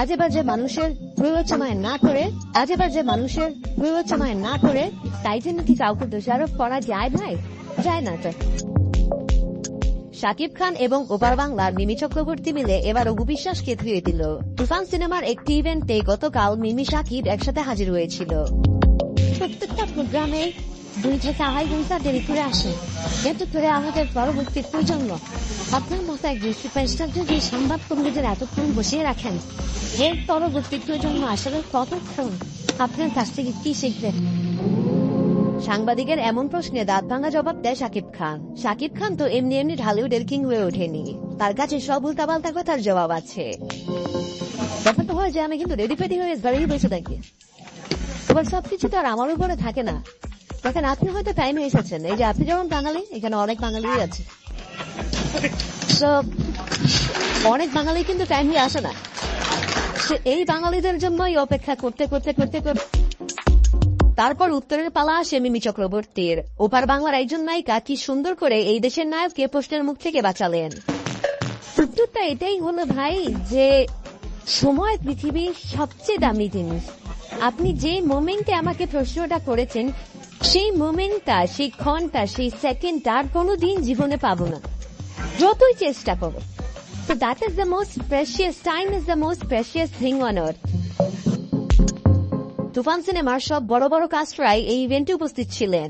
আজে বাজে মানুষের বিবেচনায় না করে তাই জন্য কি কাউকে দোষারোপ করা যায় ভাই? যায় না তো। শাকিব খান এবং ওপার বাংলার মিমি চক্রবর্তী মিলে এবার অপু বিশ্বাসকে ধুয়ে দিল। তুফান সিনেমার একটি ইভেন্টে গতকাল মিমি শাকিব একসাথে হাজির হয়েছিল। প্রত্যেকটা প্রোগ্রামে 2 থেকে 2.5 ঘন্টা দেরি করে আসে, এতে করে আমাদের পরবর্তী প্রজন্ম আপনার মতো এক সুপারস্টার যদি সংবাদ কর্মীদের এতক্ষণ বসিয়ে রাখেন, এর পরবর্তী প্রজন্ম আসলে কতক্ষণ আপনার কাছ থেকে কি শিখবেন? সাংবাদিকের এমন প্রশ্নে দাঁত ভাঙা জবাব দেয় শাকিব খান। শাকিব খান তো এমনি ঢালিউডের কিং হয়ে ওঠেনি, তার কাছে সব উল্টাপাল্টা কথার জবাব আছে। ব্যাপারটা হয় যে আমি কিন্তু রেডি ফেডি হয়ে বাড়িয়ে বসে থাকি, এবার সবকিছু তো আর আমার উপরে থাকে না। দেখেন, আপনি হয়তো টাইমে এসেছেন, এই যে আপনি যেমন বাঙালি, এখানে অনেক বাঙালি আছে, তো অনেক বাঙালি কিন্তু টাইমে আসে না। এই বাঙালিদের জন্যই অপেক্ষা করতে করতে করতে করতে তারপর উত্তরের পালা আসে মিমি চক্রবর্তীর। ওপার বাংলার একজন নায়িকা কি সুন্দর করে এই দেশের নায়ককে প্রশ্নের মুখ থেকে বাঁচালেন। উত্তরটা এটাই হলো ভাই, যে সময় পৃথিবীর সবচেয়ে দামি জিনিস। আপনি যে মোমেন্টে আমাকে প্রশ্নটা করেছেন, সেই মোমেন্টটা, সেই ক্ষণটা, সেই সেকেন্ডটা আর কোনোদিন জীবনে পাবো না, যতই চেষ্টা করো। So that is the most precious, time is the most precious thing on earth. তুফান সিনেমার সব বড় বড় কাস্টরাই এই ইভেন্টে উপস্থিত ছিলেন।